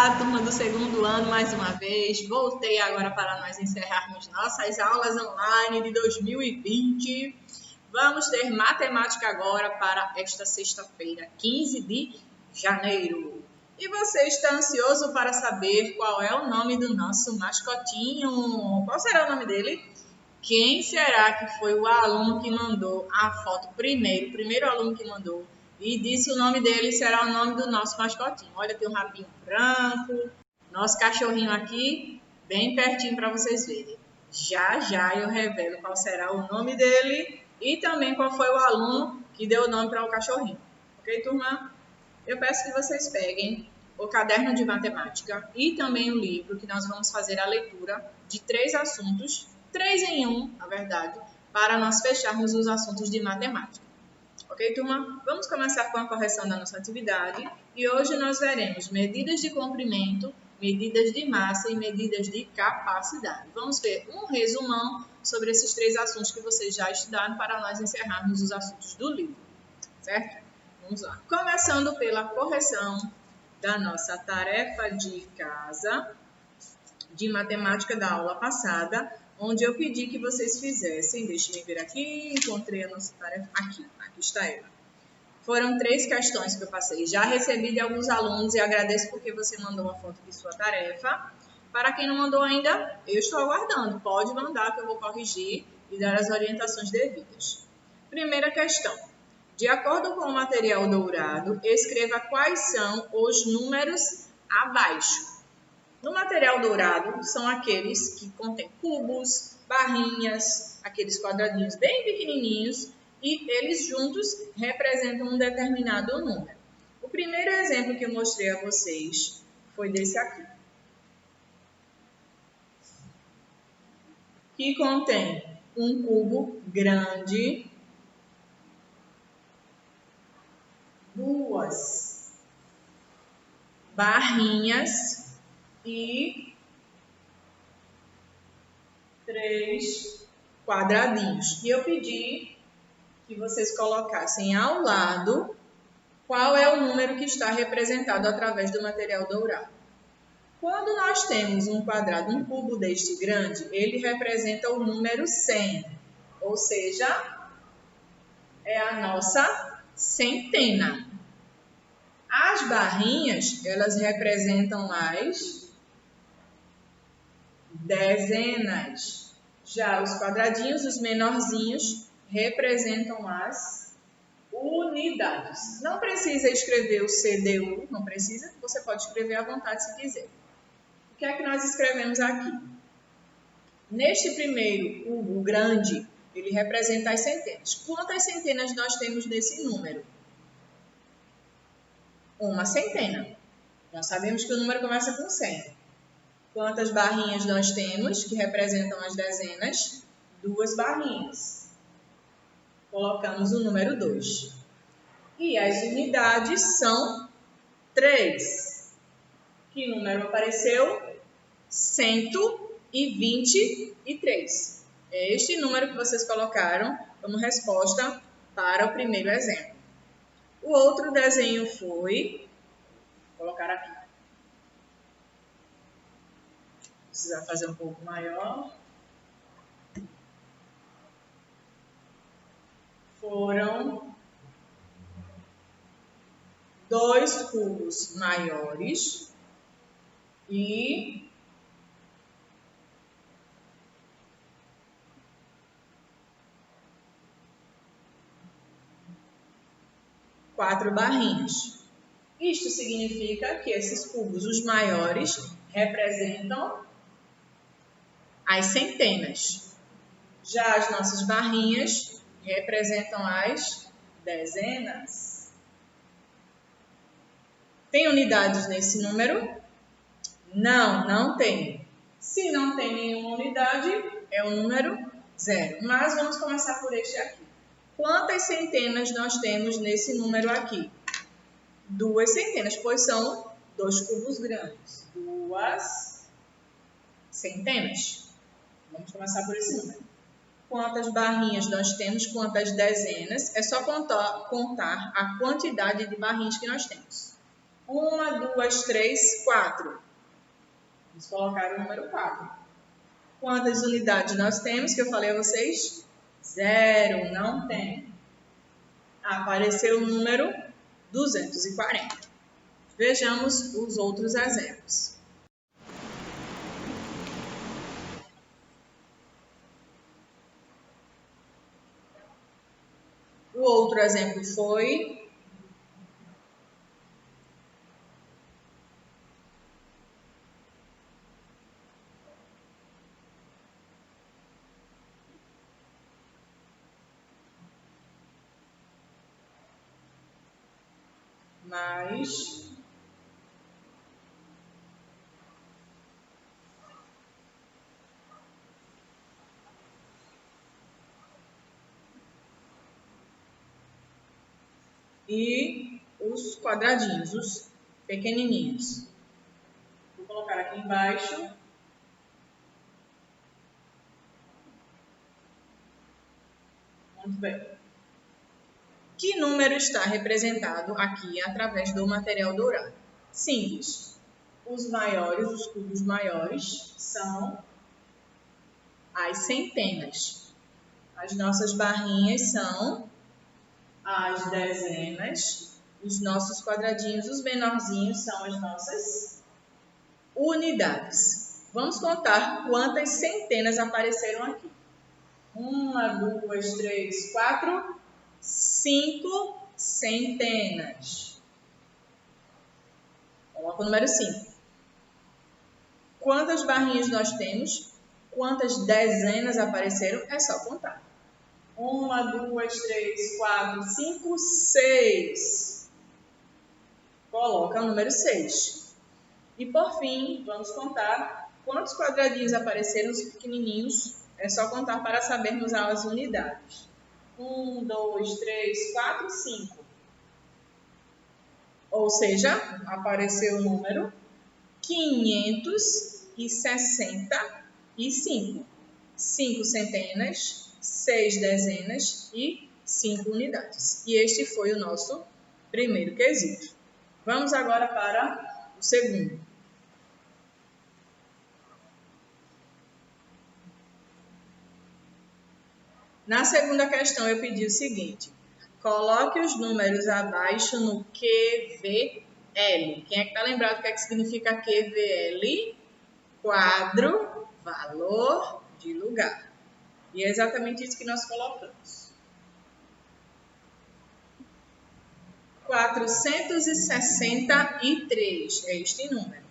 Olá, turma do segundo ano, mais uma vez. Voltei agora para nós encerrarmos nossas aulas online de 2020. Vamos ter matemática agora para esta sexta-feira, 15 de janeiro. E você está ansioso para saber qual é o nome do nosso mascotinho? Qual será o nome dele? Quem será que foi o aluno que mandou a foto primeiro? O primeiro aluno que mandou. E disse o nome dele será o nome do nosso mascotinho. Olha, tem um rabinho branco. Nosso cachorrinho aqui, bem pertinho para vocês verem. Já já eu revelo qual será o nome dele e também qual foi o aluno que deu o nome para o cachorrinho. Ok, turma? Eu peço que vocês peguem o caderno de matemática e também o livro, que nós vamos fazer a leitura de 3 assuntos, 3 em 1, na verdade, para nós fecharmos os assuntos de matemática. Ok, turma? Vamos começar com a correção da nossa atividade e hoje nós veremos medidas de comprimento, medidas de massa e medidas de capacidade. Vamos ver um resumão sobre esses 3 assuntos que vocês já estudaram para nós encerrarmos os assuntos do livro, certo? Vamos lá. Começando pela correção da nossa tarefa de casa de matemática da aula passada, onde eu pedi que vocês fizessem, deixa eu ver aqui, encontrei a nossa tarefa, aqui está ela. Foram 3 questões que eu passei. Já recebi de alguns alunos e agradeço porque você mandou uma foto de sua tarefa. Para quem não mandou ainda, eu estou aguardando. Pode mandar que eu vou corrigir e dar as orientações devidas. Primeira questão. De acordo com o material dourado, escreva quais são os números abaixo. No material dourado, são aqueles que contêm cubos, barrinhas, aqueles quadradinhos bem pequenininhos, e eles juntos representam um determinado número. O primeiro exemplo que eu mostrei a vocês foi desse aqui, que contém um cubo grande, 2 barrinhas e 3 quadradinhos. E eu pedi que vocês colocassem ao lado qual é o número que está representado através do material dourado. Quando nós temos um quadrado, um cubo deste grande, ele representa o número 100, ou seja, é a nossa centena. As barrinhas, elas representam as dezenas. Já os quadradinhos, os menorzinhos, representam as unidades. Não precisa escrever o CDU, não precisa, você pode escrever à vontade se quiser. O que é que nós escrevemos aqui? Neste primeiro cubo grande, ele representa as centenas. Quantas centenas nós temos nesse número? Uma centena. Nós sabemos que o número começa com 100. Quantas barrinhas nós temos, que representam as dezenas? 2 barrinhas. Colocamos o número 2. E as unidades são 3. Que número apareceu? 123. É este número que vocês colocaram como resposta para o primeiro exemplo. O outro desenho foi, vou colocar aqui. Precisar fazer um pouco maior. Foram 2 cubos maiores e 4 barrinhas. Isto significa que esses cubos, os maiores, representam as centenas. Já as nossas barrinhas representam as dezenas. Tem unidades nesse número? Não, não tem. Se não tem nenhuma unidade, é o número 0. Mas vamos começar por este aqui. Quantas centenas nós temos nesse número aqui? 2 centenas, pois são 2 cubos grandes. 2 centenas. Vamos começar por esse número. Quantas barrinhas nós temos? Quantas dezenas? É só contar a quantidade de barrinhas que nós temos. 1, 2, 3, 4. Vamos colocar o número 4. Quantas unidades nós temos, que eu falei a vocês? 0, não tem. Apareceu o número 240. Vejamos os outros exemplos. O outro exemplo foi mais e os quadradinhos, os pequenininhos. Vou colocar aqui embaixo. Muito bem. Que número está representado aqui através do material dourado? Simples. Os maiores, os cubos maiores, são as centenas. As nossas barrinhas são as dezenas. Os nossos quadradinhos, os menorzinhos, são as nossas unidades. Vamos contar quantas centenas apareceram aqui. 1, 2, 3, 4, 5 centenas. Coloca o número 5. Quantas barrinhas nós temos? Quantas dezenas apareceram? É só contar. 1, 2, 3, 4, 5, 6. Coloca o número 6. E por fim, vamos contar quantos quadradinhos apareceram, os pequenininhos. É só contar para sabermos as unidades. 1, 2, 3, 4, 5. Ou seja, apareceu o número 565. 5 centenas, 6 dezenas e 5 unidades. E este foi o nosso primeiro quesito. Vamos agora para o segundo. Na segunda questão, eu pedi o seguinte: coloque os números abaixo no QVL. Quem é que está lembrado do que significa QVL? Quadro, valor de lugar. E é exatamente isso que nós colocamos. 463 é este número.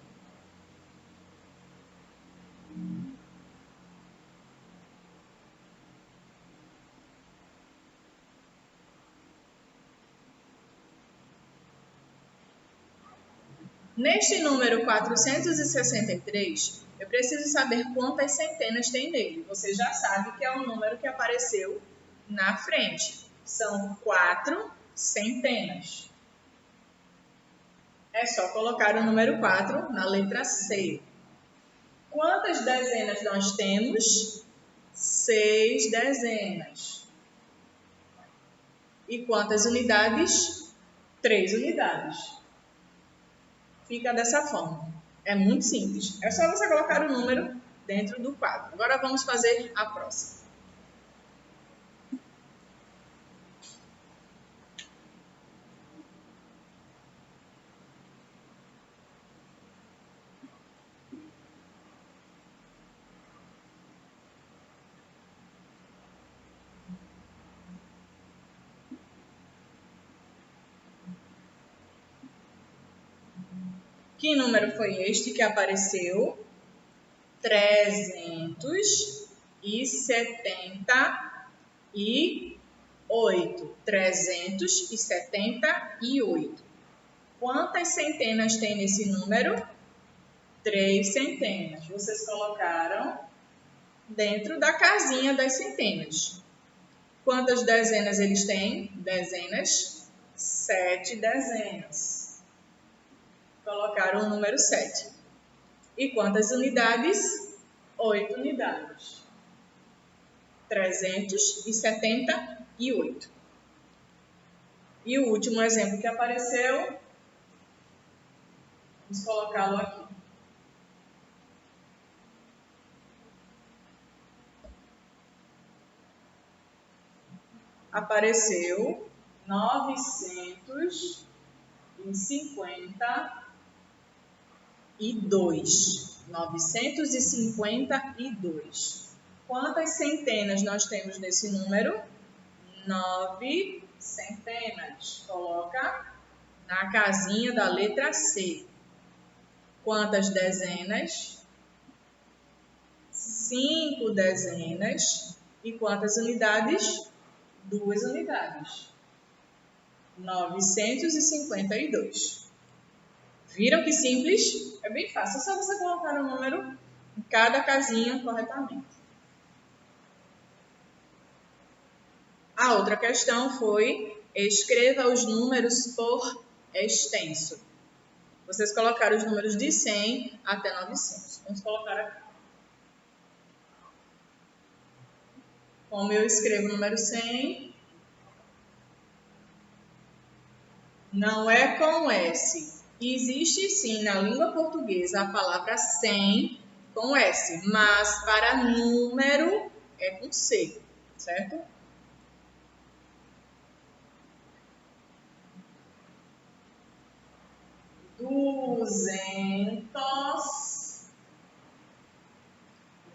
Neste número 463, eu preciso saber quantas centenas tem nele. Você já sabe que é o número que apareceu na frente. São 4 centenas. É só colocar o número 4 na letra C. Quantas dezenas nós temos? 6 dezenas. E quantas unidades? 3 unidades. Fica dessa forma. É muito simples. É só você colocar o número dentro do quadro. Agora vamos fazer a próxima. Que número foi este que apareceu? 378. 378. Quantas centenas tem nesse número? 3 centenas. Vocês colocaram dentro da casinha das centenas. Quantas dezenas eles têm? Dezenas. 7 dezenas. Colocaram o número 7. E quantas unidades? 8 unidades. 378. E o último exemplo que apareceu, Vamos colocá-lo aqui. Apareceu 952. 952. Quantas centenas nós temos nesse número? 9 centenas. Coloca na casinha da letra C. Quantas dezenas? 5 dezenas. E quantas unidades? 2 unidades. 952. Viram que simples? É bem fácil, é só você colocar o número em cada casinha corretamente. A outra questão foi: escreva os números por extenso. Vocês colocaram os números de 100 até 900. Vamos colocar aqui. Como eu escrevo o número 100? Não é com S. Existe sim na língua portuguesa a palavra 100 com S, mas para número é com C, certo?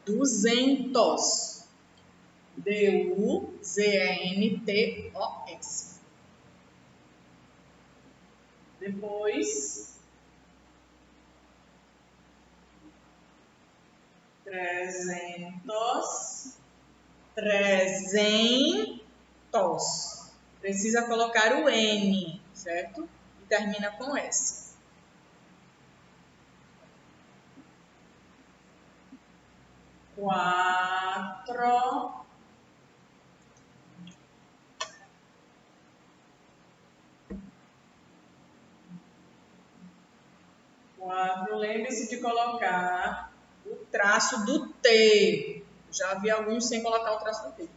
Duzentos. D-U-Z-E-N-T-O-S. Depois, 300. Precisa colocar o N, certo? E termina com S. 4. Lembre-se de colocar o traço do T. Já vi alguns sem colocar o traço do T.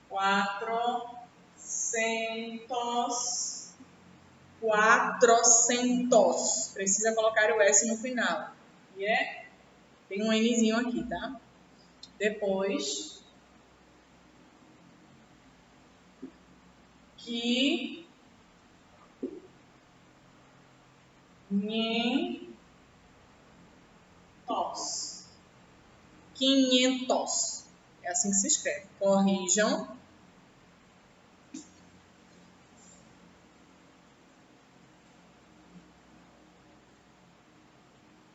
400. Precisa colocar o S no final. E tem um Nzinho aqui, tá? Depois, quinhentos. É assim que se escreve. Corrijam.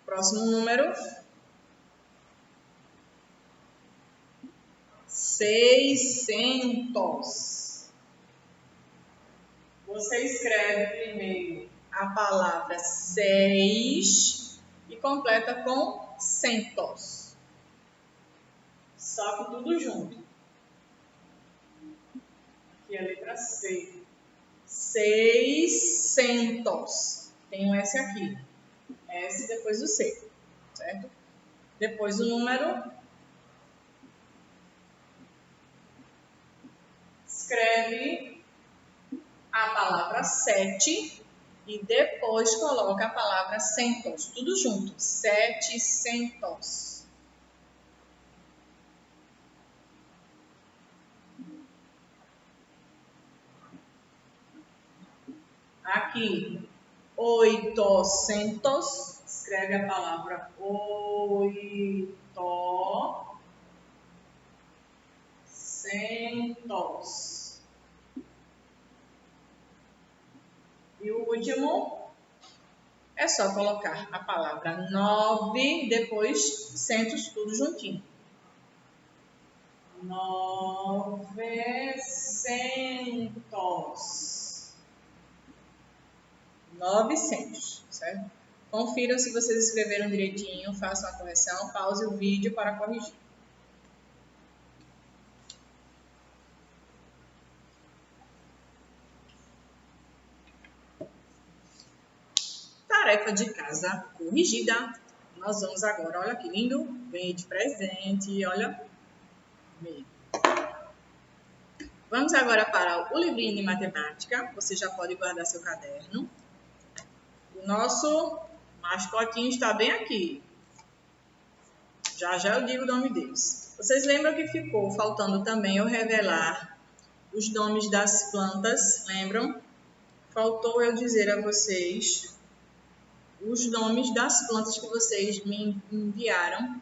Próximo número. 600. Você escreve primeiro a palavra 6 e completa com centos. Só que tudo junto. Aqui é a letra C. 600. Tem um S aqui. S depois do C, certo? Depois o número. Escreve a palavra 7 e depois coloca a palavra centos. Tudo junto. 700. Aqui, 800. Escreve a palavra 800. E o último é só colocar a palavra 9, depois centos, tudo juntinho. 900, certo? Confiram se vocês escreveram direitinho, façam a correção, pause o vídeo para corrigir. Tarefa de casa corrigida. Nós vamos agora, olha que lindo, ganhei de presente, olha. Vamos agora para o livrinho de matemática. Você já pode guardar seu caderno. O nosso Mascotinho está bem aqui. Já já eu digo o nome deles. Vocês lembram que ficou faltando também eu revelar os nomes das plantas? Lembram? Faltou eu dizer a vocês os nomes das plantas que vocês me enviaram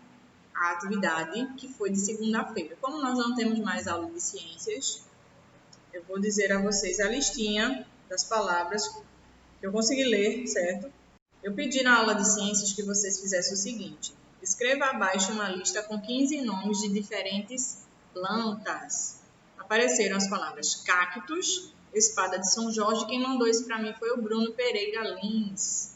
a atividade, que foi de segunda-feira. Como nós não temos mais aula de ciências, eu vou dizer a vocês a listinha das palavras que eu consegui ler, certo? Eu pedi na aula de ciências que vocês fizessem o seguinte: escreva abaixo uma lista com 15 nomes de diferentes plantas. Apareceram as palavras cactus, espada de São Jorge. Quem mandou isso para mim foi o Bruno Pereira Lins.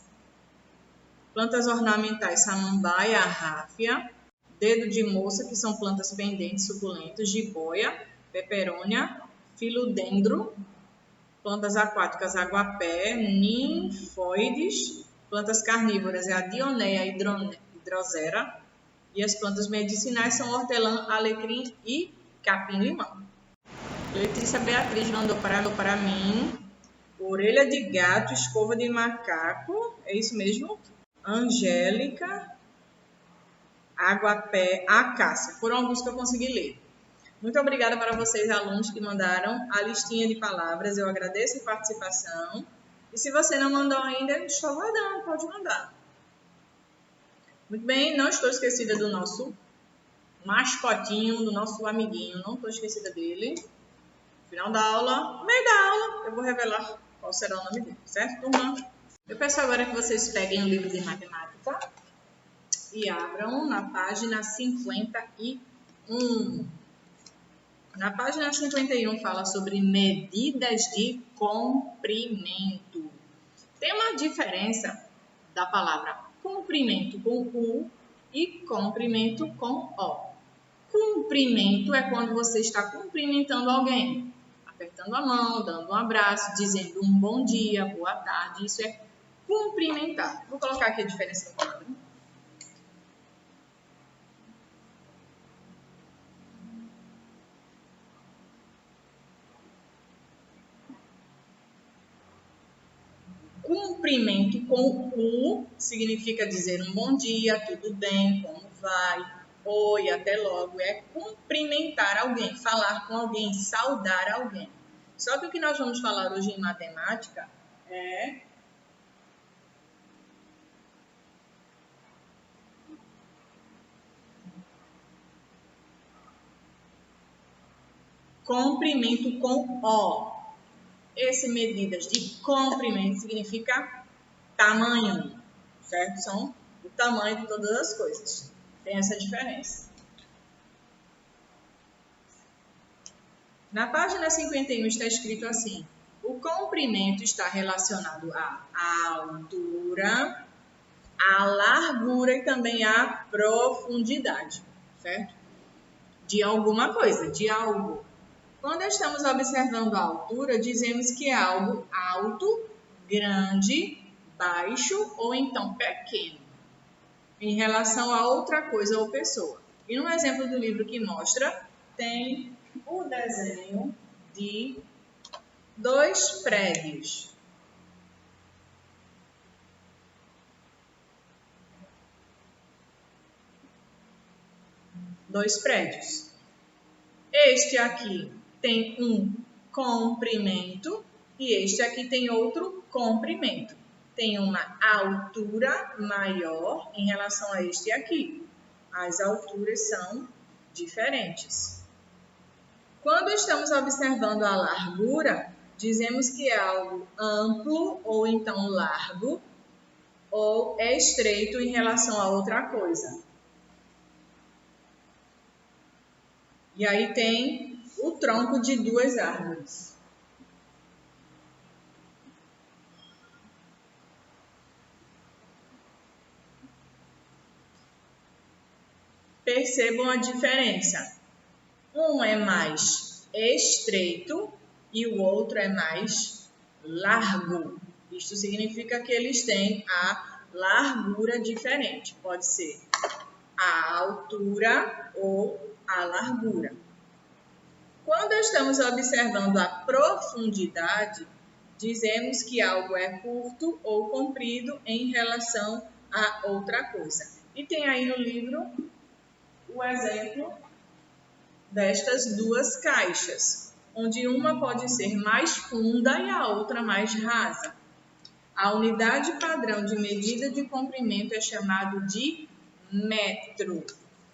Plantas ornamentais, samambaia, ráfia, dedo de moça, que são plantas pendentes suculentas, jiboia, peperônia, filodendro. Plantas aquáticas, aguapé, ninfóides. Plantas carnívoras é a dionéia hidrosera. E as plantas medicinais são hortelã, alecrim e capim-limão. Letícia Beatriz mandou para mim orelha de gato, escova de macaco, é isso mesmo? Angélica, aguapé, acácia. Foram alguns que eu consegui ler. Muito obrigada para vocês, alunos, que mandaram a listinha de palavras. Eu agradeço a participação. E se você não mandou ainda, estou aguardando, pode mandar. Muito bem, não estou esquecida do nosso mascotinho, do nosso amiguinho. Não estou esquecida dele. No final da aula, no meio da aula, eu vou revelar qual será o nome dele, certo, turma? Eu peço agora que vocês peguem o livro de matemática e abram na página 51. Na página 51 fala sobre medidas de comprimento. Tem uma diferença da palavra comprimento com U e comprimento com O. Cumprimento é quando você está cumprimentando alguém, apertando a mão, dando um abraço, dizendo um bom dia, boa tarde. Isso é cumprimentar. Vou colocar aqui a diferença do quadro. Cumprimento com U significa dizer um bom dia, tudo bem, como vai, oi, até logo. É cumprimentar alguém, falar com alguém, saudar alguém. Só que o que nós vamos falar hoje em matemática é comprimento com O. Esse medidas de comprimento significa tamanho, certo? São o tamanho de todas as coisas. Tem essa diferença. Na página 51 está escrito assim: o comprimento está relacionado à altura, à largura e também à profundidade, certo? De alguma coisa, de algo. Quando estamos observando a altura, dizemos que é algo alto, grande, baixo ou então pequeno, em relação a outra coisa ou pessoa. E no exemplo do livro que mostra, tem o desenho de 2 prédios. Dois prédios. Este aqui tem um comprimento e este aqui tem outro comprimento. Tem uma altura maior em relação a este aqui. As alturas são diferentes. Quando estamos observando a largura, dizemos que é algo amplo ou então largo ou é estreito em relação a outra coisa. E aí tem o tronco de 2 árvores. Percebam a diferença. Um é mais estreito e o outro é mais largo. Isto significa que eles têm a largura diferente. Pode ser a altura ou a largura. Quando estamos observando a profundidade, dizemos que algo é curto ou comprido em relação a outra coisa. E tem aí no livro o exemplo destas duas caixas, onde uma pode ser mais funda e a outra mais rasa. A unidade padrão de medida de comprimento é chamado de metro.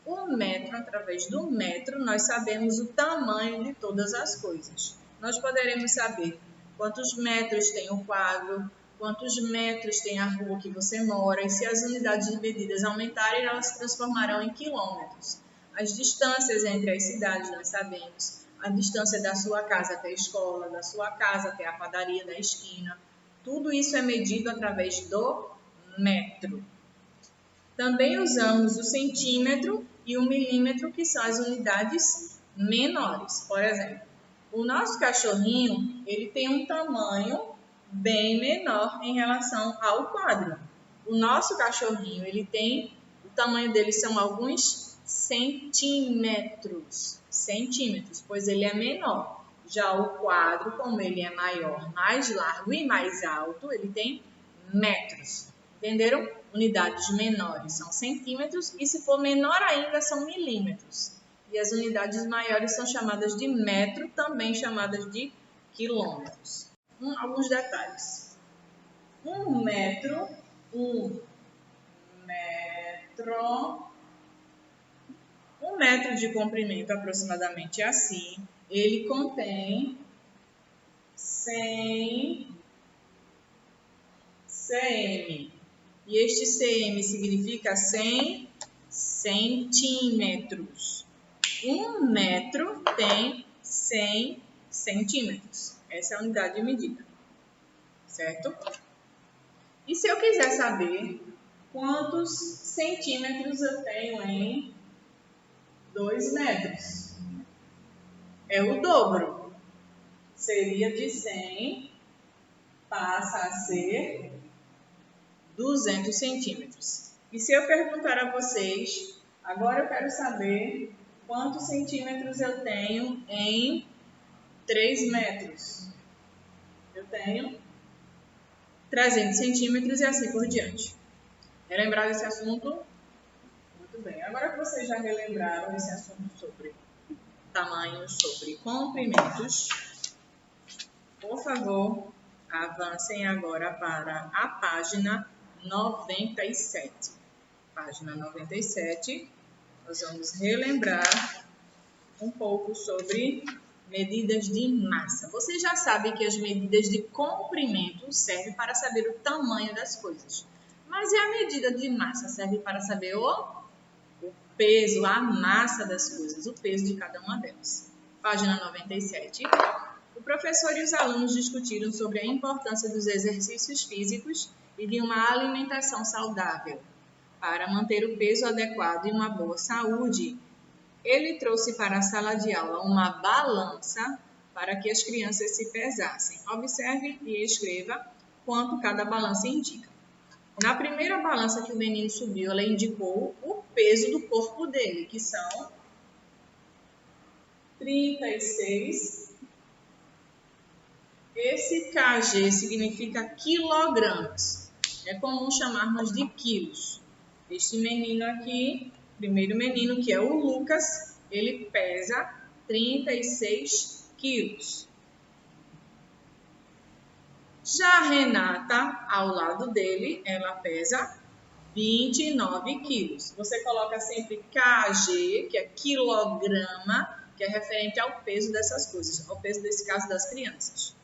O metro, através do metro, nós sabemos o tamanho de todas as coisas. Nós poderemos saber quantos metros tem o quadro, quantos metros tem a rua que você mora, e se as unidades de medidas aumentarem, elas se transformarão em quilômetros. As distâncias entre as cidades nós sabemos, a distância da sua casa até a escola, da sua casa até a padaria da esquina. Tudo isso é medido através do metro. Também usamos o centímetro e o milímetro, que são as unidades menores. Por exemplo, o nosso cachorrinho, ele tem um tamanho bem menor em relação ao quadro. O nosso cachorrinho, o tamanho dele são alguns centímetros, pois ele é menor. Já o quadro, como ele é maior, mais largo e mais alto, ele tem metros. Entenderam? Unidades menores são centímetros e, se for menor ainda, são milímetros. E as unidades maiores são chamadas de metro, também chamadas de quilômetros. Alguns detalhes. Um metro de comprimento, aproximadamente assim, ele contém 100 cm. E este cm significa 100 centímetros. Um metro tem 100 centímetros. Essa é a unidade de medida, certo? E se eu quiser saber quantos centímetros eu tenho em 2 metros? É o dobro. Seria de 100, passa a ser 200 centímetros. E se eu perguntar a vocês, agora eu quero saber quantos centímetros eu tenho em 3 metros? Eu tenho 300 centímetros e assim por diante. Relembrado esse assunto? Muito bem. Agora que vocês já relembraram esse assunto sobre tamanhos, sobre comprimentos, por favor, avancem agora para a página 97. Página 97, nós vamos relembrar um pouco sobre medidas de massa. Vocês já sabem que as medidas de comprimento servem para saber o tamanho das coisas. Mas e a medida de massa serve para saber o peso, a massa das coisas, o peso de cada uma delas. Página 97. O professor e os alunos discutiram sobre a importância dos exercícios físicos e de uma alimentação saudável para manter o peso adequado e uma boa saúde. Ele trouxe para a sala de aula uma balança para que as crianças se pesassem. Observe e escreva quanto cada balança indica. Na primeira balança que o menino subiu, ela indicou o peso do corpo dele, que são 36. Esse kg significa quilogramas. É comum chamarmos de quilos. Este menino aqui, primeiro menino, que é o Lucas, ele pesa 36 quilos. Já a Renata, ao lado dele, ela pesa 29 quilos. Você coloca sempre kg, que é quilograma, que é referente ao peso dessas coisas, ao peso, desse caso, das crianças.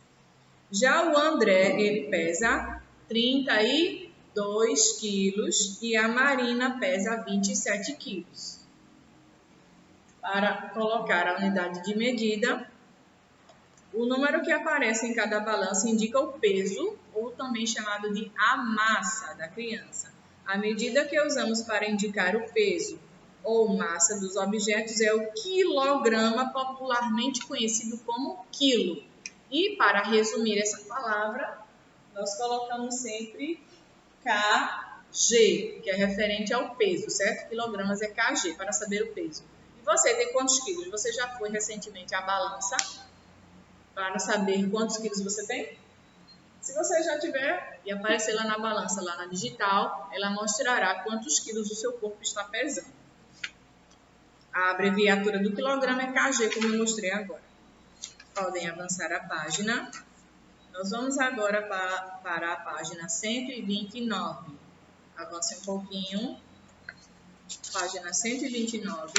Já o André, ele pesa 32 quilos e a Marina pesa 27 quilos. Para colocar a unidade de medida, o número que aparece em cada balança indica o peso, ou também chamado de a massa da criança. A medida que usamos para indicar o peso ou massa dos objetos é o quilograma, popularmente conhecido como quilo. E para resumir essa palavra, nós colocamos sempre kg, que é referente ao peso, certo? Quilogramas é kg, para saber o peso. E você tem quantos quilos? Você já foi recentemente à balança para saber quantos quilos você tem? Se você já tiver e aparecer lá na balança, lá na digital, ela mostrará quantos quilos o seu corpo está pesando. A abreviatura do quilograma é kg, como eu mostrei agora. Podem avançar a página. Nós vamos agora para a página 129. Avance um pouquinho. Página 129,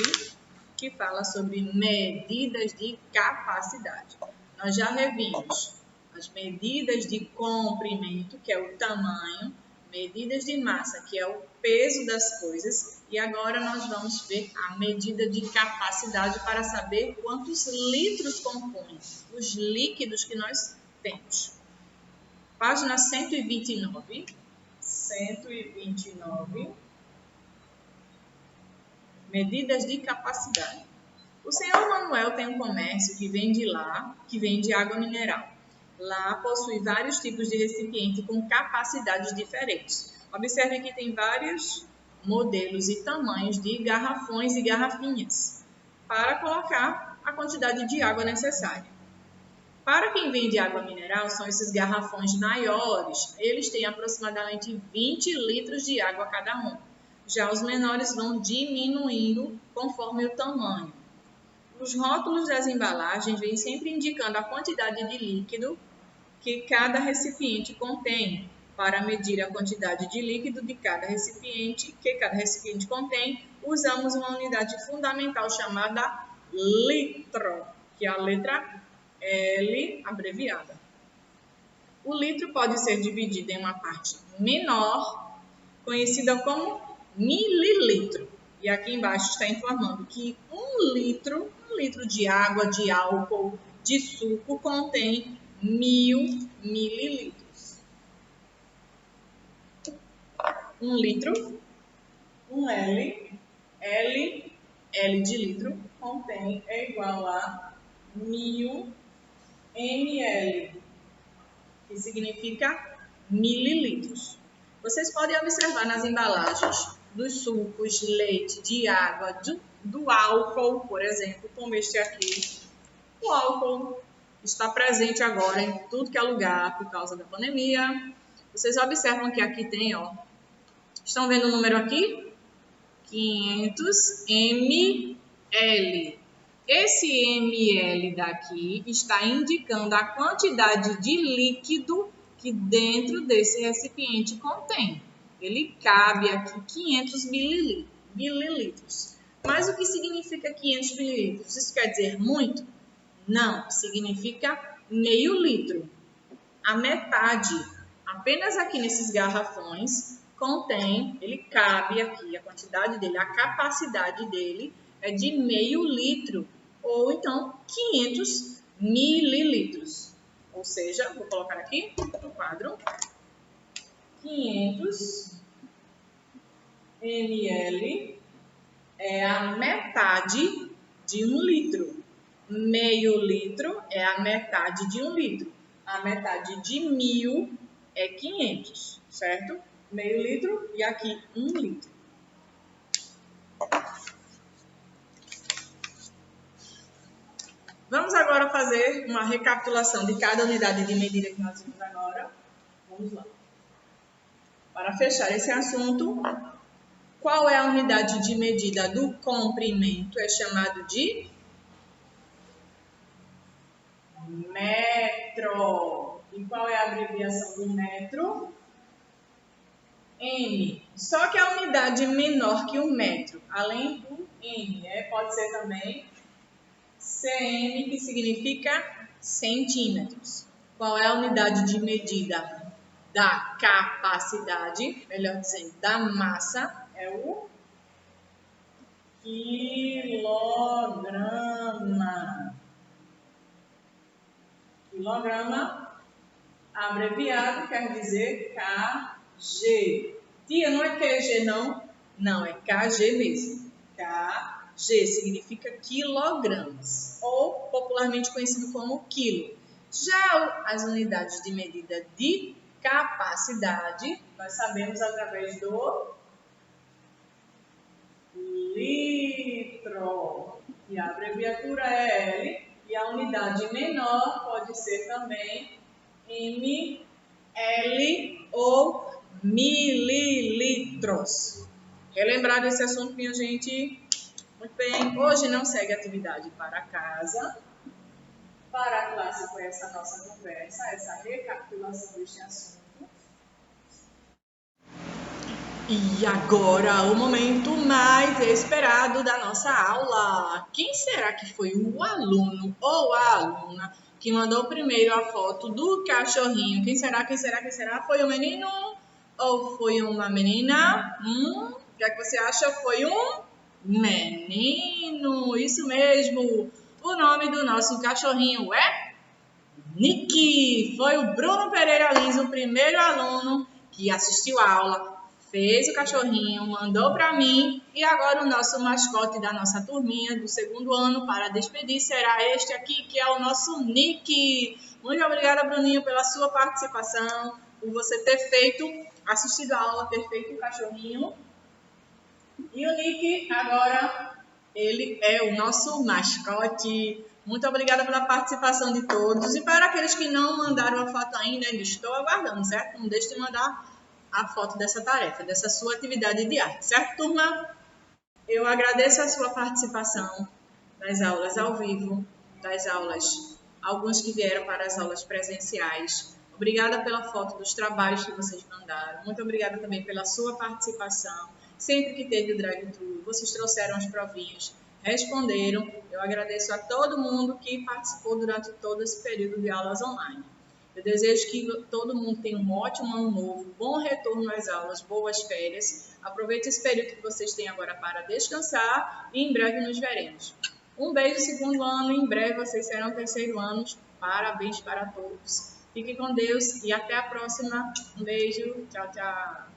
que fala sobre medidas de capacidade. Nós já revimos as medidas de comprimento, que é o tamanho, medidas de massa, que é o peso das coisas, e agora nós vamos ver a medida de capacidade para saber quantos litros compõem os líquidos que nós temos. Página 129. 129. Medidas de capacidade. O senhor Manuel tem um comércio que vende água mineral. Lá possui vários tipos de recipiente com capacidades diferentes. Observe que tem vários modelos e tamanhos de garrafões e garrafinhas para colocar a quantidade de água necessária. Para quem vende água mineral, são esses garrafões maiores. Eles têm aproximadamente 20 litros de água cada um. Já os menores vão diminuindo conforme o tamanho. Os rótulos das embalagens vêm sempre indicando a quantidade de líquido que cada recipiente contém. Para medir a quantidade de líquido que cada recipiente contém, usamos uma unidade fundamental chamada litro, que é a letra L abreviada. O litro pode ser dividido em uma parte menor, conhecida como mililitro. E aqui embaixo está informando que um litro de água, de álcool, de suco contém 1000 mililitros. Um litro, um L de litro é igual a 1000 ml, que significa mililitros. Vocês podem observar nas embalagens dos sucos, leite, de água, do álcool, por exemplo, como este aqui. O álcool está presente agora em tudo que é lugar por causa da pandemia. Vocês observam que aqui tem, ó, estão vendo o número aqui? 500 ml. Esse ml daqui está indicando a quantidade de líquido que dentro desse recipiente contém. Ele cabe aqui 500 mililitros. Mas o que significa 500 mililitros? Isso quer dizer muito? Não, significa meio litro. A metade, apenas aqui nesses garrafões, contém, ele cabe aqui, a quantidade dele, a capacidade dele é de meio litro, ou então 500 mililitros. Ou seja, vou colocar aqui no quadro, 500 ml é a metade de um litro. Meio litro é a metade de um litro. A metade de 1000 é 500, certo? Meio litro e aqui 1 litro. Vamos agora fazer uma recapitulação de cada unidade de medida que nós vimos agora. Vamos lá. Para fechar esse assunto, qual é a unidade de medida do comprimento? É chamado de metro. E qual é a abreviação do metro? M. Só que a unidade menor que o metro, além do M, pode ser também cm, que significa centímetros. Qual é a unidade de medida da capacidade, melhor dizendo, da massa? É o quilograma. Quilograma, abreviado, quer dizer kg. Tia, não é QG não? Não, é kg mesmo. kg significa quilogramas, ou popularmente conhecido como quilo. Já as unidades de medida de capacidade, nós sabemos através do litro. E a abreviatura é L. E a unidade menor pode ser também ml. L ou mililitros. Relembrado esse assunto, minha gente? Muito bem. Hoje não segue atividade para casa. Para a classe foi essa nossa conversa, essa recapitulação deste assunto. E agora o momento mais esperado da nossa aula. Quem será que foi o aluno ou a aluna que mandou primeiro a foto do cachorrinho? Quem será? Quem será? Quem será? Foi um menino ou foi uma menina? O que é que você acha? Foi um menino. Isso mesmo. O nome do nosso cachorrinho é Nick. Foi o Bruno Pereira Lins, o primeiro aluno que assistiu a aula, fez o cachorrinho, mandou para mim e agora o nosso mascote da nossa turminha do segundo ano para despedir será este aqui, que é o nosso Nick. Muito obrigada, Bruninho, pela sua participação, por você ter assistido a aula, ter feito o cachorrinho. E o Nick agora, ele é o nosso mascote. Muito obrigada pela participação de todos. E para aqueles que não mandaram a foto ainda estou aguardando, certo? Não deixe de mandar a foto dessa tarefa, dessa sua atividade de arte, certo, turma? Eu agradeço a sua participação nas aulas ao vivo, das aulas, alguns que vieram para as aulas presenciais. Obrigada pela foto dos trabalhos que vocês mandaram. Muito obrigada também pela sua participação. Sempre que teve o drive-thru, vocês trouxeram as provinhas, responderam. Eu agradeço a todo mundo que participou durante todo esse período de aulas online. Eu desejo que todo mundo tenha um ótimo ano novo, bom retorno às aulas, boas férias. Aproveite esse período que vocês têm agora para descansar e em breve nos veremos. Um beijo, segundo ano, em breve vocês serão terceiro anos. Parabéns para todos. Fiquem com Deus e até a próxima. Um beijo, tchau, tchau.